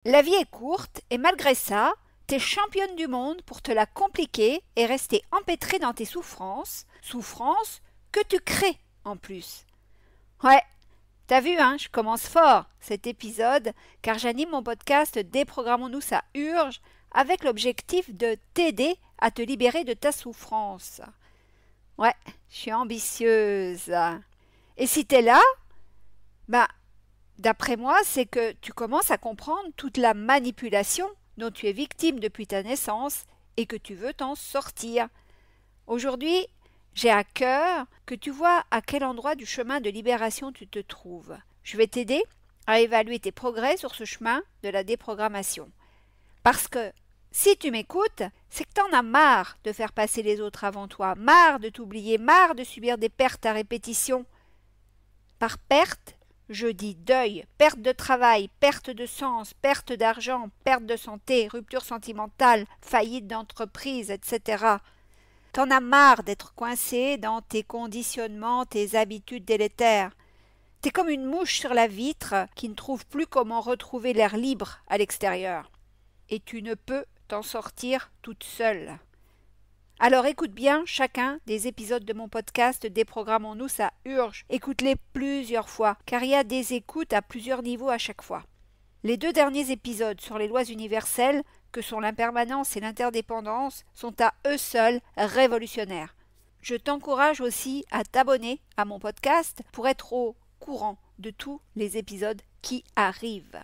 La vie est courte et malgré ça, t'es championne du monde pour te la compliquer et rester empêtrée dans tes souffrances, souffrances que tu crées en plus. Ouais, t'as vu, hein, je commence fort cet épisode car j'anime mon podcast Déprogrammons-nous, ça urge avec l'objectif de t'aider à te libérer de ta souffrance. Ouais, je suis ambitieuse. Et si t'es là, bah, d'après moi, c'est que tu commences à comprendre toute la manipulation dont tu es victime depuis ta naissance et que tu veux t'en sortir. Aujourd'hui, j'ai à cœur que tu vois à quel endroit du chemin de libération tu te trouves. Je vais t'aider à évaluer tes progrès sur ce chemin de la déprogrammation. Parce que si tu m'écoutes, c'est que t'en as marre de faire passer les autres avant toi, marre de t'oublier, marre de subir des pertes à répétition. Par perte, je dis deuil, perte de travail, perte de sens, perte d'argent, perte de santé, rupture sentimentale, faillite d'entreprise, etc. T'en as marre d'être coincé dans tes conditionnements, tes habitudes délétères. T'es comme une mouche sur la vitre qui ne trouve plus comment retrouver l'air libre à l'extérieur. Et tu ne peux t'en sortir toute seule. Alors écoute bien chacun des épisodes de mon podcast Déprogrammons-nous, ça urge. Écoute-les plusieurs fois, car il y a des écoutes à plusieurs niveaux à chaque fois. Les 2 derniers épisodes sur les lois universelles, que sont l'impermanence et l'interdépendance, sont à eux seuls révolutionnaires. Je t'encourage aussi à t'abonner à mon podcast pour être au courant de tous les épisodes qui arrivent.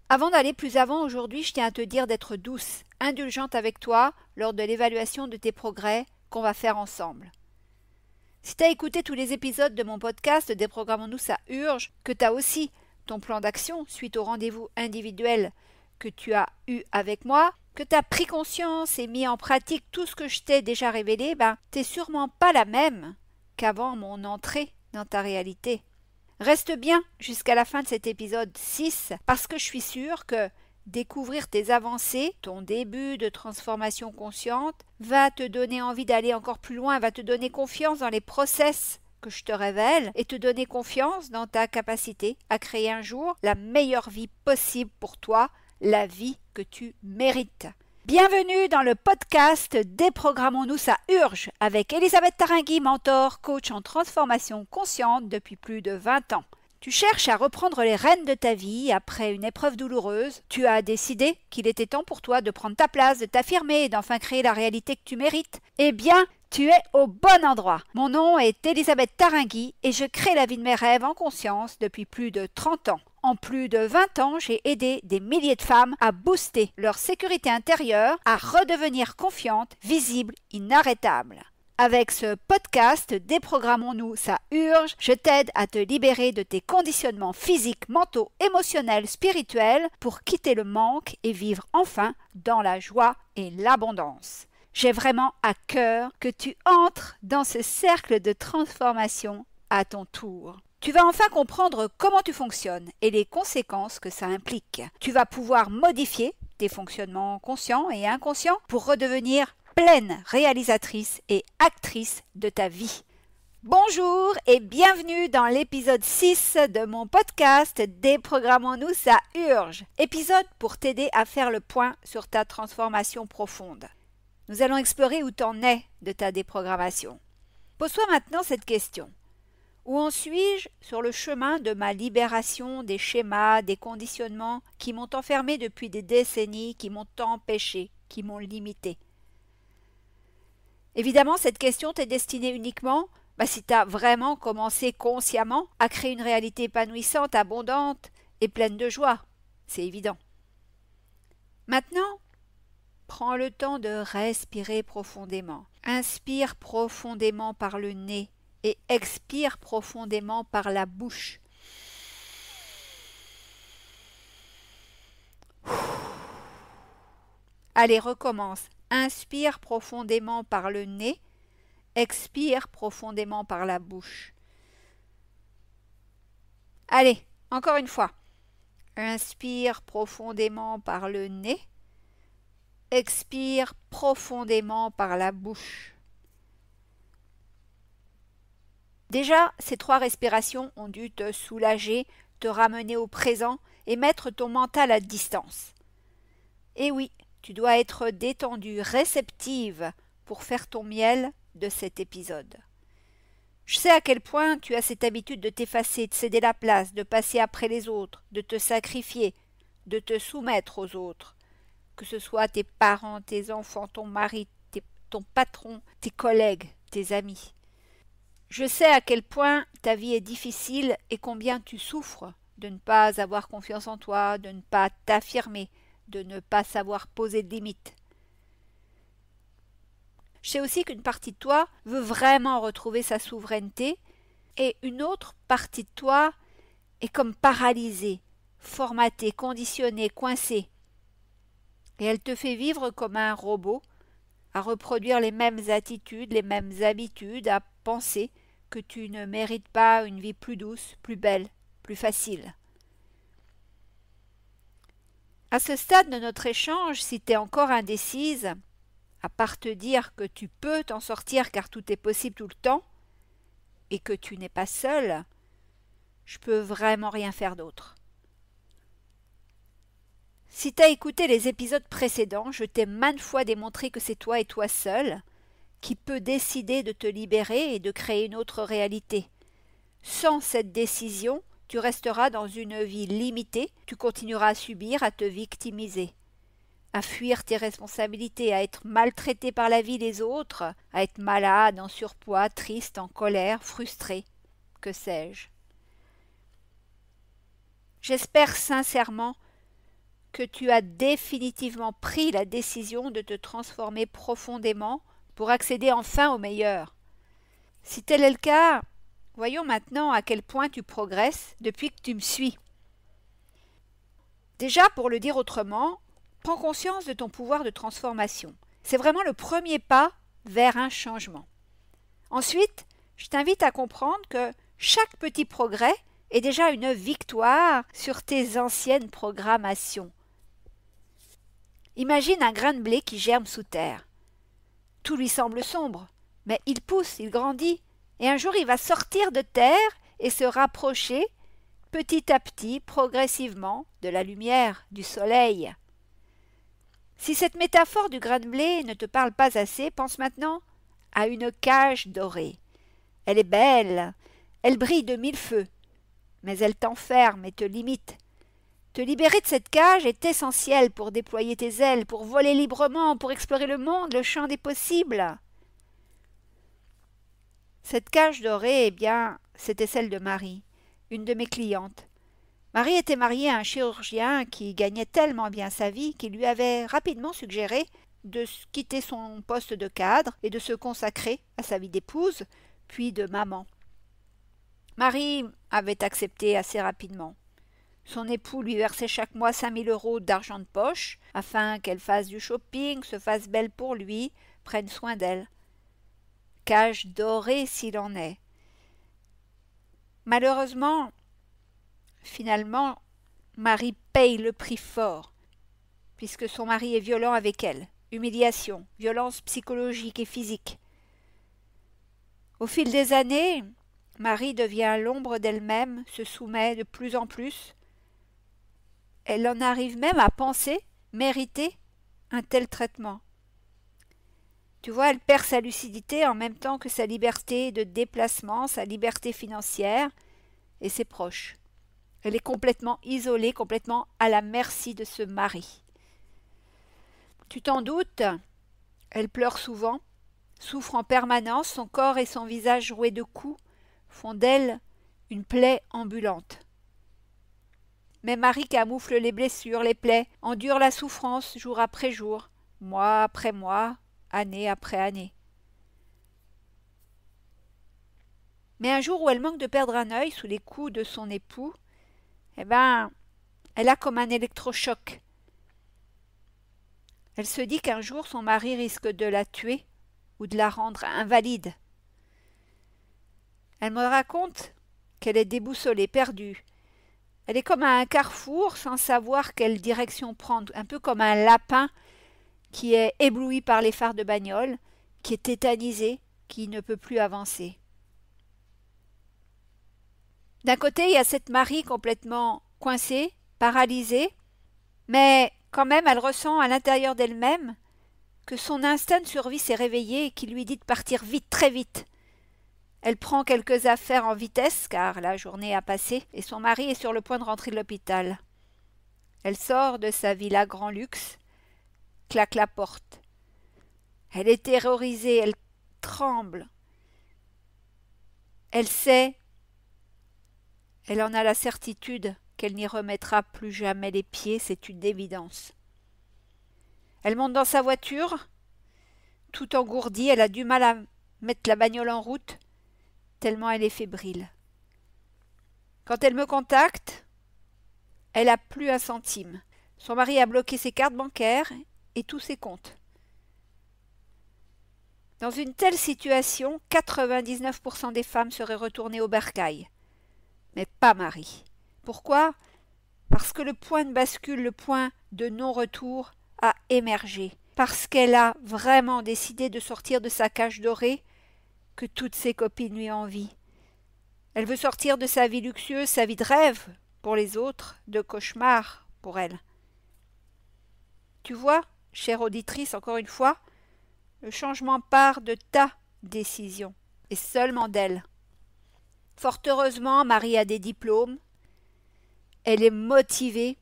Avant d'aller plus avant aujourd'hui, je tiens à te dire d'être douce, indulgente avec toi lors de l'évaluation de tes progrès qu'on va faire ensemble. Si tu as écouté tous les épisodes de mon podcast Déprogrammons-nous, ça urge, que tu as aussi ton plan d'action suite au rendez-vous individuel que tu as eu avec moi, que tu as pris conscience et mis en pratique tout ce que je t'ai déjà révélé, t'es sûrement pas la même qu'avant mon entrée dans ta réalité. Reste bien jusqu'à la fin de cet épisode 6 parce que je suis sûre que découvrir tes avancées, ton début de transformation consciente, va te donner envie d'aller encore plus loin, va te donner confiance dans les process que je te révèle et te donner confiance dans ta capacité à créer un jour la meilleure vie possible pour toi, la vie que tu mérites. Bienvenue dans le podcast Déprogrammons-nous, ça urge avec Elisabeth Taringui, mentor, coach en transformation consciente depuis plus de 20 ans. Tu cherches à reprendre les rênes de ta vie après une épreuve douloureuse. Tu as décidé qu'il était temps pour toi de prendre ta place, de t'affirmer et d'enfin créer la réalité que tu mérites. Eh bien, tu es au bon endroit. Mon nom est Elisabeth Taringui et je crée la vie de mes rêves en conscience depuis plus de 30 ans. En plus de 20 ans, j'ai aidé des milliers de femmes à booster leur sécurité intérieure, à redevenir confiantes, visibles, inarrêtables. Avec ce podcast Déprogrammons-nous, ça urge, je t'aide à te libérer de tes conditionnements physiques, mentaux, émotionnels, spirituels pour quitter le manque et vivre enfin dans la joie et l'abondance. J'ai vraiment à cœur que tu entres dans ce cercle de transformation à ton tour. Tu vas enfin comprendre comment tu fonctionnes et les conséquences que ça implique. Tu vas pouvoir modifier tes fonctionnements conscients et inconscients pour redevenir pleine réalisatrice et actrice de ta vie. Bonjour et bienvenue dans l'épisode 6 de mon podcast Déprogrammons-nous, ça urge. Épisode pour t'aider à faire le point sur ta transformation profonde. Nous allons explorer où t'en es de ta déprogrammation. Pose-toi maintenant cette question. Où en suis-je sur le chemin de ma libération des schémas, des conditionnements qui m'ont enfermé depuis des décennies, qui m'ont empêché, qui m'ont limité? Évidemment, cette question t'est destinée uniquement si tu as vraiment commencé consciemment à créer une réalité épanouissante, abondante et pleine de joie. C'est évident. Maintenant, prends le temps de respirer profondément. Inspire profondément par le nez et expire profondément par la bouche. Allez, recommence. Inspire profondément par le nez, expire profondément par la bouche. Allez, encore une fois. Inspire profondément par le nez, expire profondément par la bouche. Déjà, ces 3 respirations ont dû te soulager, te ramener au présent et mettre ton mental à distance. Et oui, tu dois être détendue, réceptive pour faire ton miel de cet épisode. Je sais à quel point tu as cette habitude de t'effacer, de céder la place, de passer après les autres, de te sacrifier, de te soumettre aux autres, que ce soit tes parents, tes enfants, ton mari, ton patron, tes collègues, tes amis. Je sais à quel point ta vie est difficile et combien tu souffres de ne pas avoir confiance en toi, de ne pas t'affirmer, de ne pas savoir poser de limites. Je sais aussi qu'une partie de toi veut vraiment retrouver sa souveraineté et une autre partie de toi est comme paralysée, formatée, conditionnée, coincée. Et elle te fait vivre comme un robot, à reproduire les mêmes attitudes, les mêmes habitudes, à penser que tu ne mérites pas une vie plus douce, plus belle, plus facile. À ce stade de notre échange, si tu es encore indécise, à part te dire que tu peux t'en sortir car tout est possible tout le temps, et que tu n'es pas seule, je peux vraiment rien faire d'autre. Si tu as écouté les épisodes précédents, je t'ai maintes fois démontré que c'est toi et toi seul qui peux décider de te libérer et de créer une autre réalité. Sans cette décision, tu resteras dans une vie limitée, tu continueras à subir, à te victimiser, à fuir tes responsabilités, à être maltraité par la vie des autres, à être malade, en surpoids, triste, en colère, frustré, que sais-je. J'espère sincèrement que tu as définitivement pris la décision de te transformer profondément pour accéder enfin au meilleur. Si tel est le cas, voyons maintenant à quel point tu progresses depuis que tu me suis. Déjà, pour le dire autrement, prends conscience de ton pouvoir de transformation. C'est vraiment le premier pas vers un changement. Ensuite, je t'invite à comprendre que chaque petit progrès est déjà une victoire sur tes anciennes programmations. Imagine un grain de blé qui germe sous terre. Tout lui semble sombre, mais il pousse, il grandit, et un jour il va sortir de terre et se rapprocher petit à petit, progressivement, de la lumière, du soleil. Si cette métaphore du grain de blé ne te parle pas assez, pense maintenant à une cage dorée. Elle est belle, elle brille de mille feux, mais elle t'enferme et te limite. Te libérer de cette cage est essentiel pour déployer tes ailes, pour voler librement, pour explorer le monde, le champ des possibles. Cette cage dorée, eh bien, c'était celle de Marie, une de mes clientes. Marie était mariée à un chirurgien qui gagnait tellement bien sa vie qu'il lui avait rapidement suggéré de quitter son poste de cadre et de se consacrer à sa vie d'épouse, puis de maman. Marie avait accepté assez rapidement. Son époux lui versait chaque mois 5 000 € d'argent de poche afin qu'elle fasse du shopping, se fasse belle pour lui, prenne soin d'elle. Cage dorée s'il en est. Malheureusement, finalement, Marie paye le prix fort, puisque son mari est violent avec elle. Humiliation, violence psychologique et physique. Au fil des années, Marie devient l'ombre d'elle-même, se soumet de plus en plus. Elle en arrive même à penser mériter un tel traitement. Tu vois, elle perd sa lucidité en même temps que sa liberté de déplacement, sa liberté financière et ses proches. Elle est complètement isolée, complètement à la merci de ce mari. Tu t'en doutes, elle pleure souvent, souffre en permanence, son corps et son visage roués de coups font d'elle une plaie ambulante. Mais Marie camoufle les blessures, les plaies, endure la souffrance jour après jour, mois après mois, année après année. Mais un jour où elle manque de perdre un œil sous les coups de son époux, eh ben, elle a comme un électrochoc. Elle se dit qu'un jour son mari risque de la tuer ou de la rendre invalide. Elle me raconte qu'elle est déboussolée, perdue. Elle est comme à un carrefour sans savoir quelle direction prendre, un peu comme un lapin qui est ébloui par les phares de bagnole, qui est tétanisé, qui ne peut plus avancer. D'un côté, il y a cette Marie complètement coincée, paralysée, mais quand même elle ressent à l'intérieur d'elle-même que son instinct de survie s'est réveillé et qu'il lui dit de partir vite, très vite. Elle prend quelques affaires en vitesse car la journée a passé et son mari est sur le point de rentrer de l'hôpital. Elle sort de sa villa grand luxe, claque la porte. Elle est terrorisée, elle tremble. Elle sait, elle en a la certitude qu'elle n'y remettra plus jamais les pieds, c'est une évidence. Elle monte dans sa voiture, tout engourdie, elle a du mal à mettre la bagnole en route, tellement elle est fébrile. Quand elle me contacte, elle n'a plus un centime. Son mari a bloqué ses cartes bancaires et tous ses comptes. Dans une telle situation, 99% des femmes seraient retournées au bercail. Mais pas Marie. Pourquoi? Parce que le point de bascule, le point de non-retour a émergé. Parce qu'elle a vraiment décidé de sortir de sa cage dorée que toutes ses copines lui envient. Elle veut sortir de sa vie luxueuse, sa vie de rêve pour les autres, de cauchemar pour elle. Tu vois, chère auditrice, encore une fois, le changement part de ta décision, et seulement d'elle. Fort heureusement, Marie a des diplômes, elle est motivée,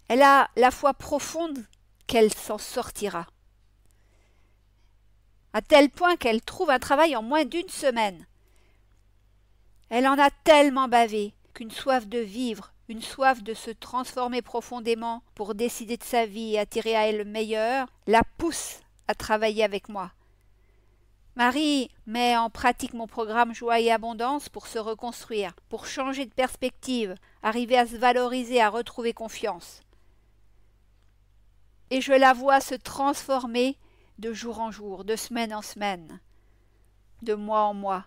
elle a la foi profonde qu'elle s'en sortira. À tel point qu'elle trouve un travail en moins d'une semaine. Elle en a tellement bavé qu'une soif de vivre, une soif de se transformer profondément pour décider de sa vie et attirer à elle le meilleur, la pousse à travailler avec moi. Marie met en pratique mon programme Joie et Abondance pour se reconstruire, pour changer de perspective, arriver à se valoriser, à retrouver confiance. Et je la vois se transformer de jour en jour, de semaine en semaine, de mois en mois.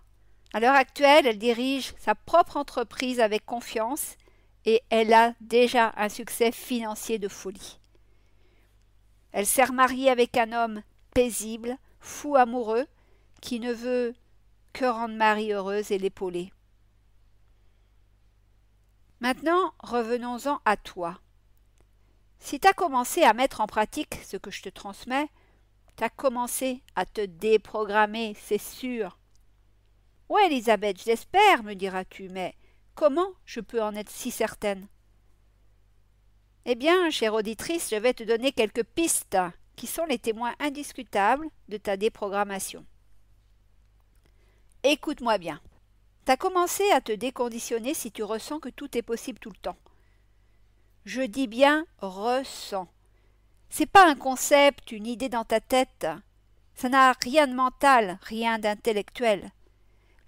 À l'heure actuelle, elle dirige sa propre entreprise avec confiance et elle a déjà un succès financier de folie. Elle s'est remariée avec un homme paisible, fou amoureux, qui ne veut que rendre Marie heureuse et l'épauler. Maintenant, revenons-en à toi. Si tu as commencé à mettre en pratique ce que je te transmets, tu as commencé à te déprogrammer, c'est sûr. Oui, Elisabeth, je l'espère, me diras-tu, mais comment je peux en être si certaine? Eh bien, chère auditrice, je vais te donner quelques pistes qui sont les témoins indiscutables de ta déprogrammation. Écoute-moi bien. Tu as commencé à te déconditionner si tu ressens que tout est possible tout le temps. Je dis bien ressens. C'est pas un concept, une idée dans ta tête. Ça n'a rien de mental, rien d'intellectuel.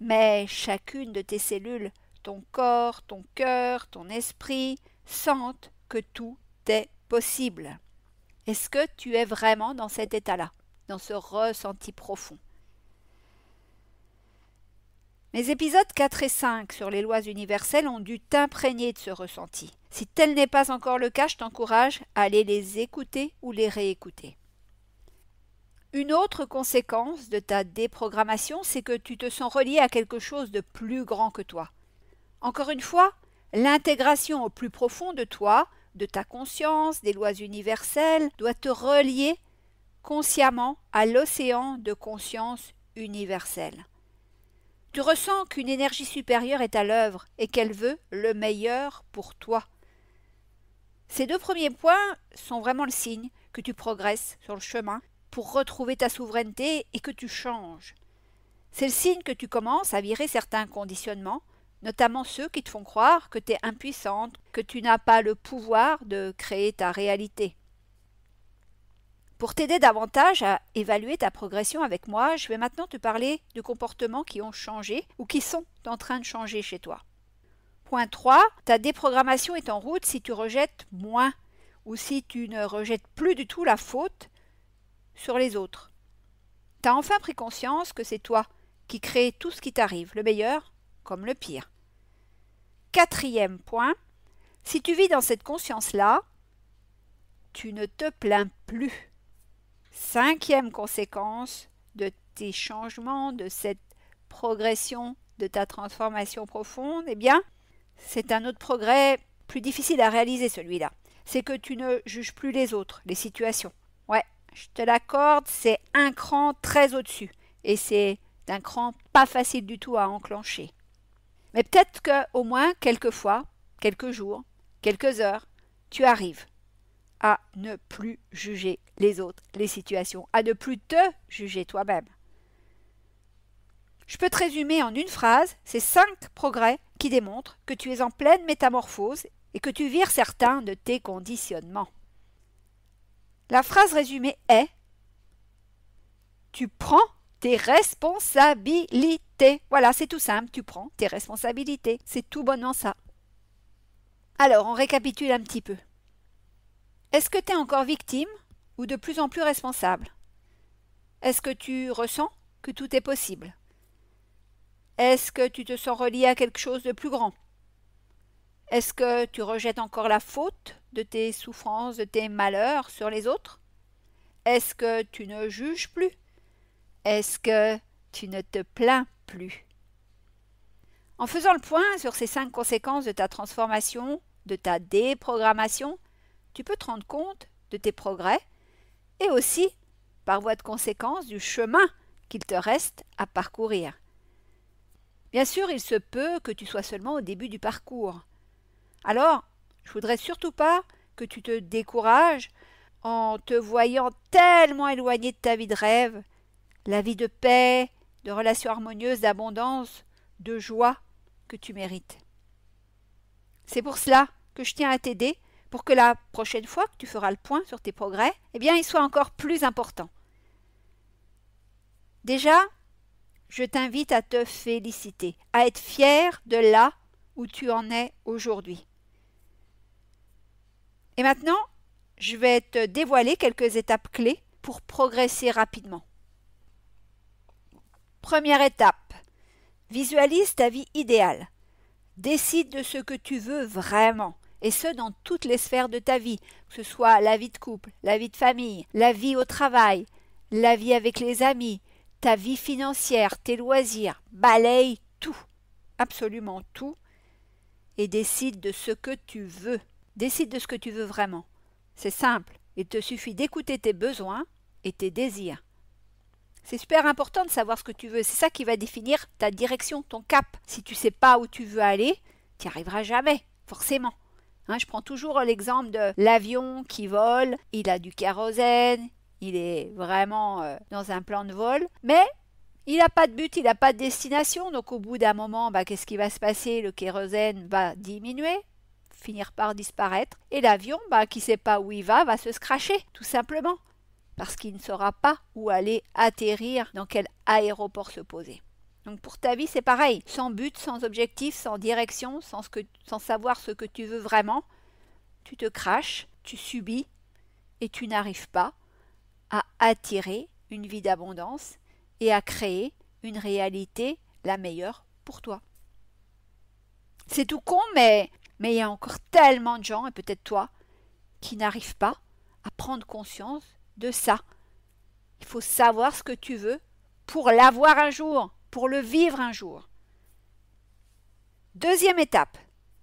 Mais chacune de tes cellules, ton corps, ton cœur, ton esprit, sentent que tout est possible. Est-ce que tu es vraiment dans cet état-là, dans ce ressenti profond? Mes épisodes 4 et 5 sur les lois universelles ont dû t'imprégner de ce ressenti. Si tel n'est pas encore le cas, je t'encourage à aller les écouter ou les réécouter. Une autre conséquence de ta déprogrammation, c'est que tu te sens relié à quelque chose de plus grand que toi. Encore une fois, l'intégration au plus profond de toi, de ta conscience, des lois universelles, doit te relier consciemment à l'océan de conscience universelle. Tu ressens qu'une énergie supérieure est à l'œuvre et qu'elle veut le meilleur pour toi. Ces deux premiers points sont vraiment le signe que tu progresses sur le chemin pour retrouver ta souveraineté et que tu changes. C'est le signe que tu commences à virer certains conditionnements, notamment ceux qui te font croire que tu es impuissante, que tu n'as pas le pouvoir de créer ta réalité. Pour t'aider davantage à évaluer ta progression avec moi, je vais maintenant te parler de comportements qui ont changé ou qui sont en train de changer chez toi. Point 3, ta déprogrammation est en route si tu rejettes moins ou si tu ne rejettes plus du tout la faute sur les autres. Tu as enfin pris conscience que c'est toi qui crée tout ce qui t'arrive, le meilleur comme le pire. 4e point, si tu vis dans cette conscience-là, tu ne te plains plus. 5e conséquence de tes changements, de cette progression, de ta transformation profonde, eh bien, c'est un autre progrès plus difficile à réaliser celui-là. C'est que tu ne juges plus les autres, les situations. Ouais, je te l'accorde, c'est un cran très au-dessus. Et c'est un cran pas facile du tout à enclencher. Mais peut-être qu'au moins, quelques fois, quelques jours, quelques heures, tu arrives à ne plus juger les autres, les situations, à ne plus te juger toi-même. Je peux te résumer en une phrase ces 5 progrès qui démontrent que tu es en pleine métamorphose et que tu vires certains de tes conditionnements. La phrase résumée est « Tu prends tes responsabilités ». Voilà, c'est tout simple, tu prends tes responsabilités. C'est tout bonnement ça. Alors, on récapitule un petit peu. Est-ce que tu es encore victime ou de plus en plus responsable? Est-ce que tu ressens que tout est possible? Est-ce que tu te sens relié à quelque chose de plus grand? Est-ce que tu rejettes encore la faute de tes souffrances, de tes malheurs sur les autres? Est-ce que tu ne juges plus? Est-ce que tu ne te plains plus? En faisant le point sur ces 5 conséquences de ta transformation, de ta déprogrammation, tu peux te rendre compte de tes progrès et aussi, par voie de conséquence, du chemin qu'il te reste à parcourir. Bien sûr, il se peut que tu sois seulement au début du parcours. Alors, je voudrais surtout pas que tu te décourages en te voyant tellement éloigné de ta vie de rêve, la vie de paix, de relations harmonieuses, d'abondance, de joie que tu mérites. C'est pour cela que je tiens à t'aider pour que la prochaine fois que tu feras le point sur tes progrès, eh bien, il soit encore plus important. Déjà, je t'invite à te féliciter, à être fier de là où tu en es aujourd'hui. Et maintenant, je vais te dévoiler quelques étapes clés pour progresser rapidement. Première étape, visualise ta vie idéale. Décide de ce que tu veux vraiment, et ce dans toutes les sphères de ta vie, que ce soit la vie de couple, la vie de famille, la vie au travail, la vie avec les amis, ta vie financière, tes loisirs. Balaye tout, absolument tout, et décide de ce que tu veux. Décide de ce que tu veux vraiment. C'est simple, il te suffit d'écouter tes besoins et tes désirs. C'est super important de savoir ce que tu veux. C'est ça qui va définir ta direction, ton cap. Si tu ne sais pas où tu veux aller, tu n'y arriveras jamais, forcément. Je prends toujours l'exemple de l'avion qui vole. Il a du kérosène, il est vraiment dans un plan de vol, mais il n'a pas de but, il n'a pas de destination. Donc au bout d'un moment, qu'est-ce qui va se passer? Le kérosène va diminuer, finir par disparaître. Et l'avion, qui ne sait pas où il va se scratcher, tout simplement. Parce qu'il ne saura pas où aller atterrir, dans quel aéroport se poser. Donc pour ta vie, c'est pareil. Sans but, sans objectif, sans direction, sans savoir ce que tu veux vraiment, tu te craches, tu subis et tu n'arrives pas à attirer une vie d'abondance et à créer une réalité la meilleure pour toi. C'est tout con, mais il y a encore tellement de gens, et peut-être toi, qui n'arrivent pas à prendre conscience de ça. Il faut savoir ce que tu veux pour l'avoir un jour, pour le vivre un jour. Deuxième étape,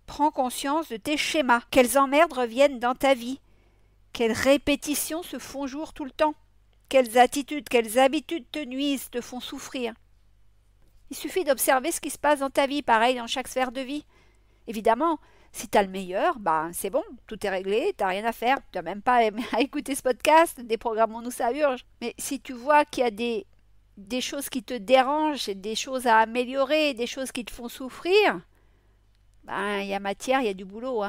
prends conscience de tes schémas. Quelles emmerdes reviennent dans ta vie? Quelles répétitions se font jour tout le temps? Quelles attitudes, quelles habitudes te nuisent, te font souffrir? Il suffit d'observer ce qui se passe dans ta vie, pareil dans chaque sphère de vie. Évidemment, si tu as le meilleur, c'est bon, tout est réglé, tu n'as rien à faire, tu n'as même pas à écouter ce podcast, déprogrammons-nous, ça urge. Mais si tu vois qu'il y a des choses qui te dérangent, des choses à améliorer, des choses qui te font souffrir, il y a matière, il y a du boulot.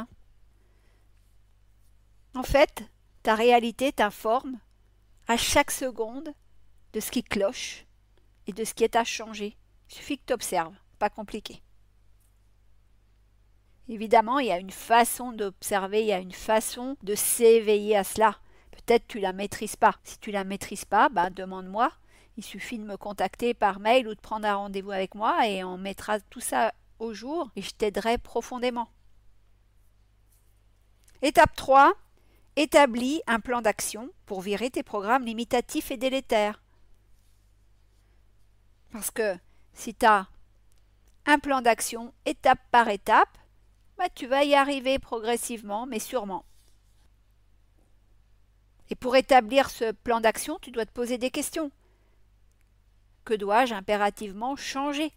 En fait, ta réalité t'informe à chaque seconde de ce qui cloche et de ce qui est à changer. Il suffit que tu observes, pas compliqué. Évidemment, il y a une façon d'observer, il y a une façon de s'éveiller à cela. Peut-être tu ne la maîtrises pas. Si tu ne la maîtrises pas, demande-moi. Il suffit de me contacter par mail ou de prendre un rendez-vous avec moi et on mettra tout ça au jour et je t'aiderai profondément. Étape 3. Établis un plan d'action pour virer tes programmes limitatifs et délétères. Parce que si tu as un plan d'action étape par étape, tu vas y arriver progressivement, mais sûrement. Et pour établir ce plan d'action, tu dois te poser des questions. Que dois-je impérativement changer?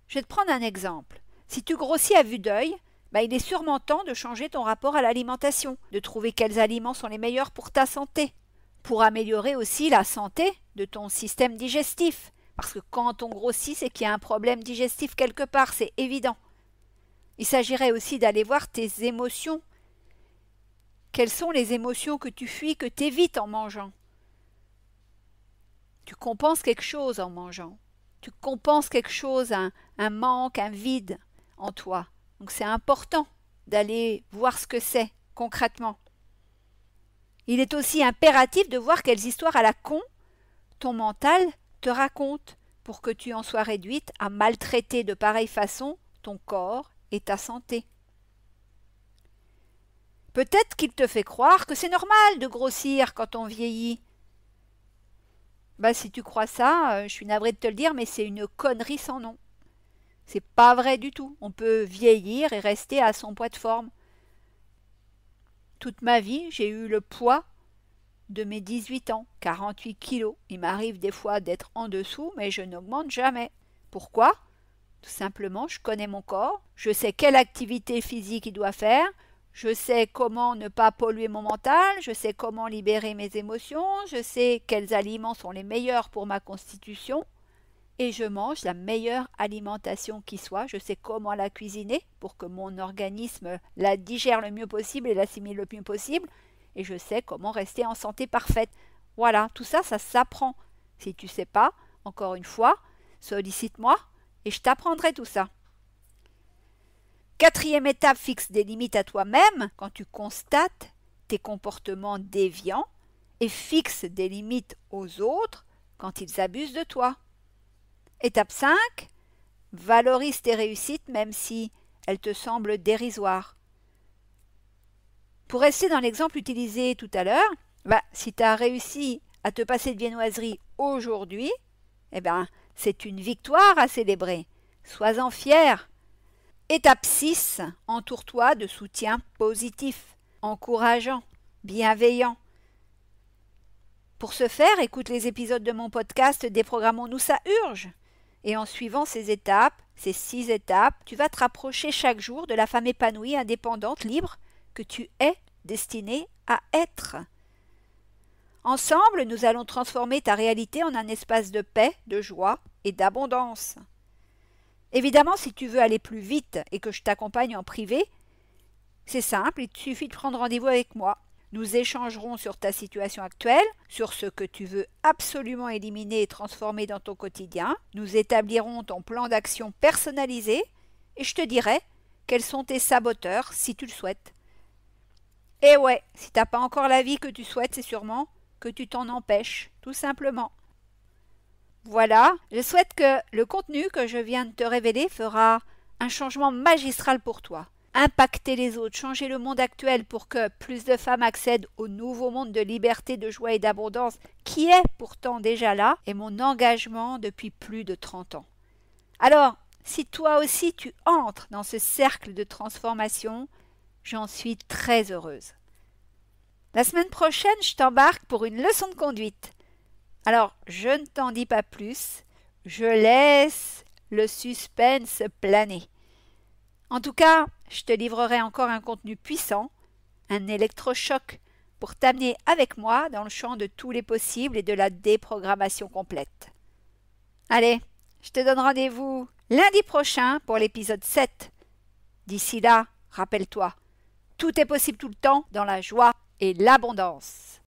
Je vais te prendre un exemple. Si tu grossis à vue d'œil, il est sûrement temps de changer ton rapport à l'alimentation, de trouver quels aliments sont les meilleurs pour ta santé, pour améliorer aussi la santé de ton système digestif. Parce que quand on grossit, c'est qu'il y a un problème digestif quelque part, c'est évident. Il s'agirait aussi d'aller voir tes émotions. Quelles sont les émotions que tu fuis, que tu évites en mangeant? Tu compenses quelque chose en mangeant. Tu compenses quelque chose, un manque, un vide en toi. Donc c'est important d'aller voir ce que c'est concrètement. Il est aussi impératif de voir quelles histoires à la con ton mental te raconte pour que tu en sois réduite à maltraiter de pareille façon ton corps et ta santé. Peut-être qu'il te fait croire que c'est normal de grossir quand on vieillit. Si tu crois ça, je suis navrée de te le dire, mais c'est une connerie sans nom. C'est pas vrai du tout. On peut vieillir et rester à son poids de forme. Toute ma vie, j'ai eu le poids de mes 18 ans, 48 kilos. Il m'arrive des fois d'être en dessous, mais je n'augmente jamais. Pourquoi? Tout simplement, je connais mon corps, je sais quelle activité physique il doit faire, je sais comment ne pas polluer mon mental, je sais comment libérer mes émotions, je sais quels aliments sont les meilleurs pour ma constitution et je mange la meilleure alimentation qui soit, je sais comment la cuisiner pour que mon organisme la digère le mieux possible et l'assimile le mieux possible et je sais comment rester en santé parfaite. Voilà, tout ça, ça s'apprend. Si tu ne sais pas, encore une fois, sollicite-moi et je t'apprendrai tout ça. 4e étape, fixe des limites à toi-même quand tu constates tes comportements déviants et fixe des limites aux autres quand ils abusent de toi. Étape 5, valorise tes réussites même si elles te semblent dérisoires. Pour rester dans l'exemple utilisé tout à l'heure, si tu as réussi à te passer de viennoiserie aujourd'hui, c'est une victoire à célébrer. Sois-en fier. Étape 6, entoure-toi de soutien positif, encourageant, bienveillant. Pour ce faire, écoute les épisodes de mon podcast Déprogrammons-nous, ça urge. Et en suivant ces étapes, ces 6 étapes, tu vas te rapprocher chaque jour de la femme épanouie, indépendante, libre que tu es destinée à être. Ensemble, nous allons transformer ta réalité en un espace de paix, de joie et d'abondance. Évidemment, si tu veux aller plus vite et que je t'accompagne en privé, c'est simple, il te suffit de prendre rendez-vous avec moi. Nous échangerons sur ta situation actuelle, sur ce que tu veux absolument éliminer et transformer dans ton quotidien. Nous établirons ton plan d'action personnalisé et je te dirai quels sont tes saboteurs si tu le souhaites. Et ouais, si tu n'as pas encore la vie que tu souhaites, c'est sûrement que tu t'en empêches, tout simplement. Voilà, je souhaite que le contenu que je viens de te révéler fera un changement magistral pour toi. Impacter les autres, changer le monde actuel pour que plus de femmes accèdent au nouveau monde de liberté, de joie et d'abondance qui est pourtant déjà là est mon engagement depuis plus de 30 ans. Alors, si toi aussi tu entres dans ce cercle de transformation, j'en suis très heureuse. La semaine prochaine, je t'embarque pour une leçon de conduite. Alors, je ne t'en dis pas plus, je laisse le suspense planer. En tout cas, je te livrerai encore un contenu puissant, un électrochoc, pour t'amener avec moi dans le champ de tous les possibles et de la déprogrammation complète. Allez, je te donne rendez-vous lundi prochain pour l'épisode 7. D'ici là, rappelle-toi, tout est possible tout le temps dans la joie et l'abondance.